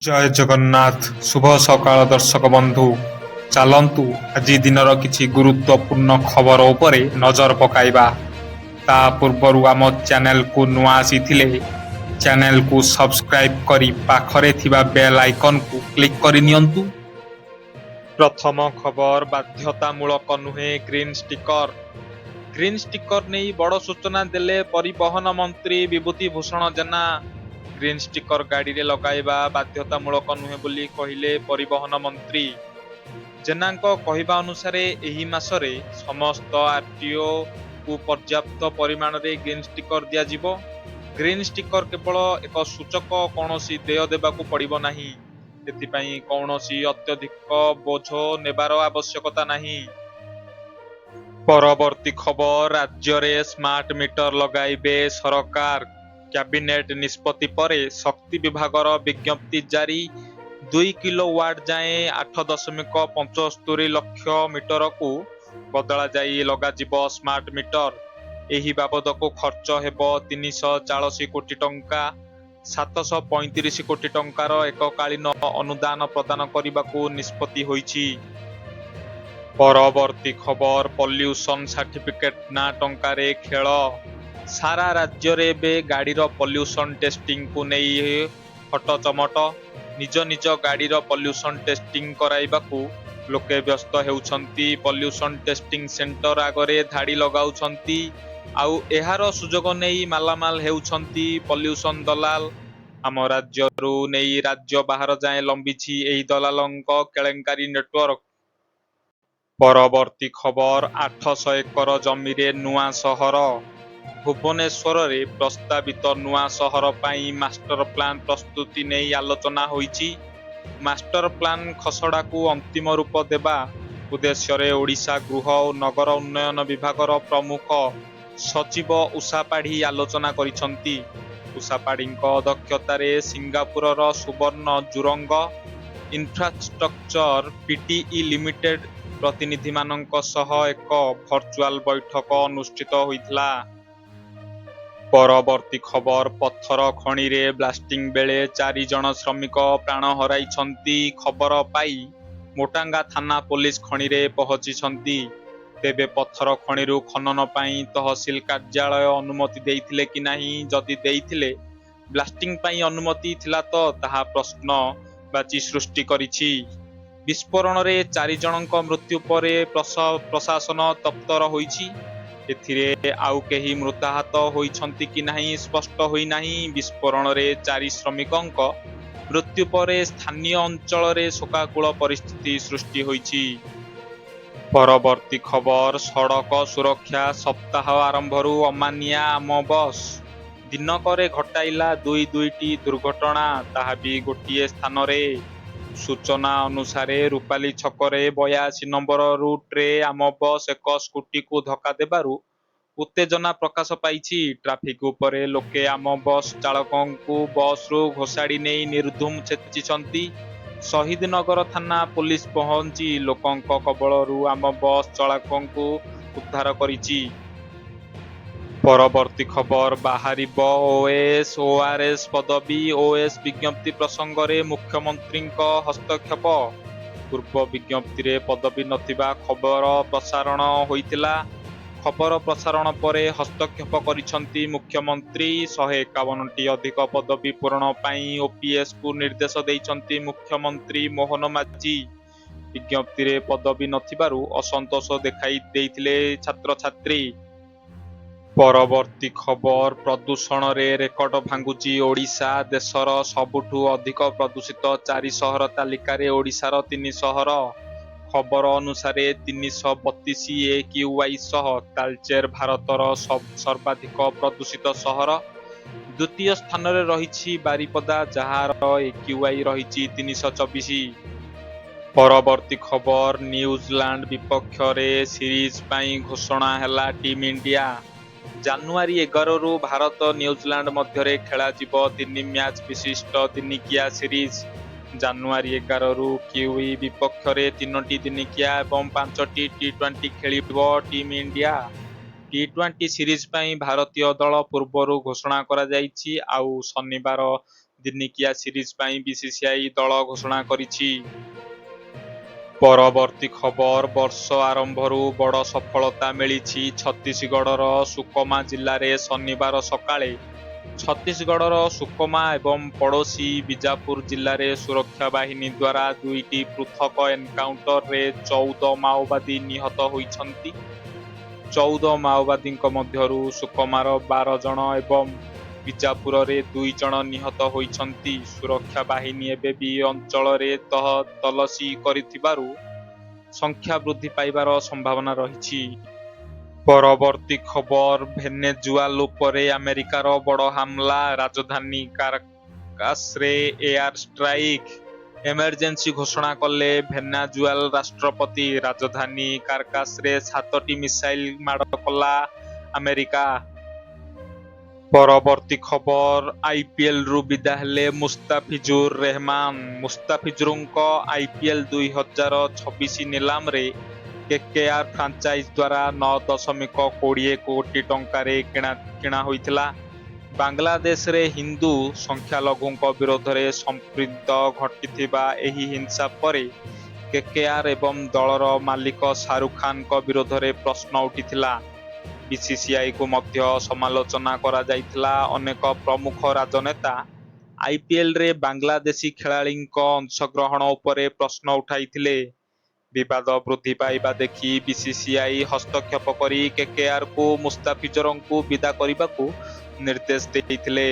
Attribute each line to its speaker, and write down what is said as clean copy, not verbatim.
Speaker 1: ଜୟ ଜଗନ୍ନାଥ। ଶୁଭ ସକାଳ ଦର୍ଶକ ବନ୍ଧୁ। ଚାଲନ୍ତୁ ଆଜି ଦିନର କିଛି ଗୁରୁତ୍ୱପୂର୍ଣ୍ଣ ଖବର ଉପରେ ନଜର ପକାଇବା। ତା ପୂର୍ବରୁ ଆମ ଚ୍ୟାନେଲକୁ ନୂଆ ଆସିଥିଲେ ଚ୍ୟାନେଲକୁ ସବସ୍କ୍ରାଇବ୍ କରି ପାଖରେ ଥିବା ବେଲ୍ ଆଇକନକୁ କ୍ଲିକ୍ କରି ନିଅନ୍ତୁ। ପ୍ରଥମ ଖବର ବାଧ୍ୟତାମୂଳକ ନୁହେଁ ଗ୍ରୀନ୍ ଷ୍ଟିକର। ଗ୍ରୀନ୍ ଷ୍ଟିକର ନେଇ ବଡ଼ ସୂଚନା ଦେଲେ ପରିବହନ ମନ୍ତ୍ରୀ ବିଭୂତି ଭୂଷଣ ଜେନା। ଗ୍ରୀନ୍ ଷ୍ଟିକର ଗାଡ଼ିରେ ଲଗାଇବା ବାଧ୍ୟତାମୂଳକ ନୁହେଁ ବୋଲି କହିଲେ ପରିବହନ ମନ୍ତ୍ରୀ। ଜେନାଙ୍କ କହିବା ଅନୁସାରେ ଏହି ମାସରେ ସମସ୍ତ ଆର୍ଟିଓକୁ ପର୍ଯ୍ୟାପ୍ତ ପରିମାଣରେ ଗ୍ରୀନ୍ ଷ୍ଟିକର ଦିଆଯିବ। ଗ୍ରୀନ୍ ଷ୍ଟିକର କେବଳ ଏକ ସୂଚକ, କୌଣସି ଦେୟ ଦେବାକୁ ପଡ଼ିବ ନାହିଁ। ଏଥିପାଇଁ କୌଣସି ଅତ୍ୟଧିକ ବୋଝ ନେବାର ଆବଶ୍ୟକତା ନାହିଁ। ପରବର୍ତ୍ତୀ ଖବର, ରାଜ୍ୟରେ ସ୍ମାର୍ଟ ମିଟର ଲଗାଇବେ ସରକାର। କ୍ୟାବିନେଟ୍ ନିଷ୍ପତ୍ତି ପରେ ଶକ୍ତି ବିଭାଗର ବିଜ୍ଞପ୍ତି ଜାରି। 2 କିଲୋୱାଟ୍ ଯାଏଁ 8.75 ଲକ୍ଷ ମିଟରକୁ ବଦଳାଯାଇ ଲଗାଯିବ ସ୍ମାର୍ଟ ମିଟର। ଏହି ବାବଦକୁ ଖର୍ଚ୍ଚ ହେବ 340 କୋଟି ଟଙ୍କା। 735 କୋଟି ଟଙ୍କାର ଏକକାଳୀନ ଅନୁଦାନ ପ୍ରଦାନ କରିବାକୁ ନିଷ୍ପତ୍ତି ହୋଇଛି। ପରବର୍ତ୍ତୀ ଖବର, ପଲ୍ୟୁସନ ସାର୍ଟିଫିକେଟ ନା ଟଙ୍କାରେ ଖେଳ। ସାରା ରାଜ୍ୟରେ ଏବେ ଗାଡ଼ିର ପଲ୍ୟୁସନ ଟେଷ୍ଟିଂକୁ ନେଇ ହଟଚମଟ। ନିଜ ନିଜ ଗାଡ଼ିର ପଲ୍ୟୁସନ ଟେଷ୍ଟିଂ କରାଇବାକୁ ଲୋକେ ବ୍ୟସ୍ତ ହେଉଛନ୍ତି। ପଲ୍ୟୁସନ ଟେଷ୍ଟିଂ ସେଣ୍ଟର ଆଗରେ ଧାଡ଼ି ଲଗାଉଛନ୍ତି। ଆଉ ଏହାର ସୁଯୋଗ ନେଇ ମାଲାମାଲ ହେଉଛନ୍ତି ପଲ୍ୟୁସନ ଦଲାଲ। ଆମ ରାଜ୍ୟରୁ ନେଇ ରାଜ୍ୟ ବାହାର ଯାଏଁ ଲମ୍ବିଛି ଏହି ଦଲାଲଙ୍କ କେଳେଙ୍କାରୀ ନେଟୱାର୍କ। ପରବର୍ତ୍ତୀ ଖବର, 800 ଏକର ଜମିରେ ନୂଆ ସହର। ଭୁବନେଶ୍ୱରରେ ପ୍ରସ୍ତାବିତ ନୂଆ ସହର ପାଇଁ ମାଷ୍ଟର ପ୍ଲାନ ପ୍ରସ୍ତୁତି ନେଇ ଆଲୋଚନା ହୋଇଛି। ମାଷ୍ଟର ପ୍ଲାନ ଖସଡ଼ାକୁ ଅନ୍ତିମ ରୂପ ଦେବା ଉଦ୍ଦେଶ୍ୟରେ ଓଡ଼ିଶା ଗୃହ ଓ ନଗର ଉନ୍ନୟନ ବିଭାଗର ପ୍ରମୁଖ ସଚିବ ଉଷା ପାଢ଼ୀ ଆଲୋଚନା କରିଛନ୍ତି। ଉଷା ପାଢ଼ୀଙ୍କ ଅଧ୍ୟକ୍ଷତାରେ ସିଙ୍ଗାପୁରର ସୁବର୍ଣ୍ଣ ଜୁରଙ୍ଗ ଇନଫ୍ରାଷ୍ଟ୍ରକ୍ଚର ପିଟିଇ ଲିମିଟେଡ୍ ପ୍ରତିନିଧିମାନଙ୍କ ସହ ଏକ ଭର୍ଚୁଆଲ ବୈଠକ ଅନୁଷ୍ଠିତ ହୋଇଥିଲା। ପରବର୍ତ୍ତୀ ଖବର, ପଥର ଖଣିରେ ବ୍ଲାଷ୍ଟିଂ ବେଳେ 4 ଜଣ ଶ୍ରମିକ ପ୍ରାଣ ହରାଇଛନ୍ତି। ଖବର ପାଇ ମୋଟାଙ୍ଗା ଥାନା ପୋଲିସ ଖଣିରେ ପହଞ୍ଚିଛନ୍ତି। ତେବେ ପଥର ଖଣିରୁ ଖନନ ପାଇଁ ତହସିଲ କାର୍ଯ୍ୟାଳୟ ଅନୁମତି ଦେଇଥିଲେ କି ନାହିଁ? ଯଦି ଦେଇଥିଲେ, ବ୍ଲାଷ୍ଟିଂ ପାଇଁ ଅନୁମତି ଥିଲା ତ ତାହା ପ୍ରଶ୍ନବାଚୀ ସୃଷ୍ଟି କରିଛି। ବିସ୍ଫୋରଣରେ 4 ଜଣଙ୍କ ମୃତ୍ୟୁ ପରେ ପ୍ରଶାସନ ତତ୍ପର ହୋଇଛି। ଏଥିରେ ଆଉ କେହି ମୃତାହତ ହୋଇଛନ୍ତି କି ନାହିଁ ସ୍ପଷ୍ଟ ହୋଇନାହିଁ। ବିସ୍ଫୋରଣରେ 4 ଶ୍ରମିକଙ୍କ ମୃତ୍ୟୁ ପରେ ସ୍ଥାନୀୟ ଅଞ୍ଚଳରେ ଶୋକାକୁଳ ପରିସ୍ଥିତି ସୃଷ୍ଟି ହୋଇଛି। ପରବର୍ତ୍ତୀ ଖବର, ସଡ଼କ ସୁରକ୍ଷା ସପ୍ତାହ ଆରମ୍ଭରୁ ଅମାନିଆ ଆମ ବସ୍। ଦିନକରେ ଘଟାଇଲା 2ଟି ଦୁର୍ଘଟଣା, ତାହା ବି ଗୋଟିଏ ସ୍ଥାନରେ। ସୂଚନା ଅନୁସାରେ ରୂପାଲି ଛକରେ 82 ନମ୍ବର ରୁଟ୍ରେ ଆମ ବସ୍ ଏକ ସ୍କୁଟିକୁ ଧକ୍କା ଦେବାରୁ ଉତ୍ତେଜନା ପ୍ରକାଶ ପାଇଛି। ଟ୍ରାଫିକ୍ ଉପରେ ଲୋକେ ଆମ ବସ୍ ଚାଳକଙ୍କୁ ବସ୍ରୁ ଘୋଷାଡ଼ି ନେଇ ନିର୍ଧୁମ ଛେଚିଛନ୍ତି। ଶହୀଦନଗର ଥାନା ପୋଲିସ ପହଞ୍ଚି ଲୋକଙ୍କ କବଳରୁ ଆମ ବସ୍ ଚାଳକଙ୍କୁ ଉଦ୍ଧାର କରିଛି। ପରବର୍ତ୍ତୀ ଖବର, ବାହାରିବ ଓଏସ୍ ଓଆରଏସ୍ ପଦବୀ। ଓଏସ୍ ବିଜ୍ଞପ୍ତି ପ୍ରସଙ୍ଗରେ ମୁଖ୍ୟମନ୍ତ୍ରୀଙ୍କ ହସ୍ତକ୍ଷେପ। ପୂର୍ବ ବିଜ୍ଞପ୍ତିରେ ପଦବୀ ନଥିବା ଖବର ପ୍ରସାରଣ ହୋଇଥିଲା। ଖବର ପ୍ରସାରଣ ପରେ ହସ୍ତକ୍ଷେପ କରିଛନ୍ତି ମୁଖ୍ୟମନ୍ତ୍ରୀ। 151ଟି ଅଧିକ ପଦବୀ ପୂରଣ ପାଇଁ ଓପିଏସ୍କୁ ନିର୍ଦ୍ଦେଶ ଦେଇଛନ୍ତି ମୁଖ୍ୟମନ୍ତ୍ରୀ ମୋହନ ମାଝୀ। ବିଜ୍ଞପ୍ତିରେ ପଦବୀ ନଥିବାରୁ ଅସନ୍ତୋଷ ଦେଖାଇ ଦେଇଥିଲେ ଛାତ୍ରଛାତ୍ରୀ। ପରବର୍ତ୍ତୀ ଖବର, ପ୍ରଦୂଷଣରେ ରେକର୍ଡ ଭାଙ୍ଗୁଛି ଓଡ଼ିଶା। ଦେଶର ସବୁଠୁ ଅଧିକ ପ୍ରଦୂଷିତ 4 ସହର ତାଲିକାରେ ଓଡ଼ିଶାର 3 ସହର। ଖବର ଅନୁସାରେ 332 AQI ସହ ତାଳଚେର ଭାରତର ସର୍ବାଧିକ ପ୍ରଦୂଷିତ ସହର। ଦ୍ୱିତୀୟ ସ୍ଥାନରେ ରହିଛି ବାରିପଦା, ଯାହାର AQI ରହିଛି 324। ପରବର୍ତ୍ତୀ ଖବର, ନ୍ୟୁଜିଲାଣ୍ଡ ବିପକ୍ଷରେ ସିରିଜ ପାଇଁ ଘୋଷଣା ହେଲା ଟିମ୍ ଇଣ୍ଡିଆ। ଜାନୁଆରୀ 11ରୁ ଭାରତ ନ୍ୟୁଜିଲାଣ୍ଡ ମଧ୍ୟରେ ଖେଳାଯିବ 3 ମ୍ୟାଚ୍ ବିଶିଷ୍ଟ ଦିନିକିଆ ସିରିଜ। ଜାନୁଆରୀ 11ରୁ କିୱି ବିପକ୍ଷରେ 3ଟି ଦିନିକିଆ ଏବଂ 5ଟି ଟି20 ଖେଳିବ ଟିମ୍ ଇଣ୍ଡିଆ। ଟି20 ସିରିଜ ପାଇଁ ଭାରତୀୟ ଦଳ ପୂର୍ବରୁ ଘୋଷଣା କରାଯାଇଛି। ଆଉ ଶନିବାର ଦିନିକିଆ ସିରିଜ ପାଇଁ ବିସିସିଆଇ ଦଳ ଘୋଷଣା କରିଛି। ପରବର୍ତ୍ତୀ ଖବର ବର୍ଷ ଆରମ୍ଭରୁ ବଡ଼ ସଫଳତା ମିଳିଛି ଛତିଶଗଡ଼ର ସୁକମା ଜିଲ୍ଲାରେ ଶନିବାର ସକାଳେ ଛତିଶଗଡ଼ର ସୁକମା ଏବଂ ପଡ଼ୋଶୀ ବିଜାପୁର ଜିଲ୍ଲାରେ ସୁରକ୍ଷା ବାହିନୀ ଦ୍ୱାରା ଦୁଇଟି ପୃଥକ ଏନକାଉଣ୍ଟରରେ 14 ମାଓବାଦୀ ନିହତ ହୋଇଛନ୍ତି। 14 ମାଓବାଦୀଙ୍କ ମଧ୍ୟରୁ ସୁକମାର 12 ଜଣ ଏବଂ ବିଜାପୁରରେ 2 ଜଣ ନିହତ ହୋଇଛନ୍ତି। ସୁରକ୍ଷା ବାହିନୀ ଏବେ ବି ଅଞ୍ଚଳରେ ତଲସି କରିଥିବାରୁ ସଂଖ୍ୟା ବୃଦ୍ଧି ପାଇବାର ସମ୍ଭାବନା ରହିଛି। ପରବର୍ତ୍ତୀ ଖବର ଭେନେଜୁଏଲା ଉପରେ ଆମେରିକାର ବଡ଼ ହାମଲା, ରାଜଧାନୀ କାରାକାସରେ ଏୟାର ଷ୍ଟ୍ରାଇକ୍। ଏମର୍ଜେନ୍ସି ଘୋଷଣା କଲେ ଭେନେଜୁଏଲା ରାଷ୍ଟ୍ରପତି। ରାଜଧାନୀ କାରାକାସରେ 7ଟି ମିସାଇଲ ମାଡ଼ କଲା ଆମେରିକା। ପରବର୍ତ୍ତୀ ଖବର ଆଇପିଏଲରୁ ବିଦା ହେଲେ ମୁସ୍ତାଫିଜୁର ରେହମାନ। ମୁସ୍ତାଫିଜୁରଙ୍କ ଆଇପିଏଲ 2026 ନିଲାମରେ କେକେଆର ଫ୍ରାଞ୍ଚାଇଜ ଦ୍ୱାରା 9.20 କୋଟି ଟଙ୍କାରେ କିଣା ହୋଇଥିଲା। ବାଂଲାଦେଶରେ ହିନ୍ଦୁ ସଂଖ୍ୟାଲଘୁଙ୍କ ବିରୋଧରେ ସମ୍ପୃକ୍ତ ଘଟିଥିବା ଏହି ହିଂସା ପରେ କେକେଆର ଏବଂ ଦଳର ମାଲିକ ଶାହରୁଖ ଖାନଙ୍କ ବିରୋଧରେ ପ୍ରଶ୍ନ ଉଠିଥିଲା। ବିସିସିଆଇକୁ ମଧ୍ୟ ସମାଲୋଚନା କରାଯାଇଥିଲା। ଅନେକ ପ୍ରମୁଖ ରାଜନେତା ଆଇପିଏଲରେ ବାଂଲାଦେଶୀ ଖେଳାଳିଙ୍କ ଅଂଶଗ୍ରହଣ ଉପରେ ପ୍ରଶ୍ନ ଉଠାଇଥିଲେ। ବିବାଦ ବୃଦ୍ଧି ପାଇବା ଦେଖି ବିସିସିଆଇ ହସ୍ତକ୍ଷେପ କରି କେକେଆରକୁ ମୁସ୍ତାଫିଜରଙ୍କୁ ବିଦା କରିବାକୁ ନିର୍ଦ୍ଦେଶ ଦେଇଥିଲେ।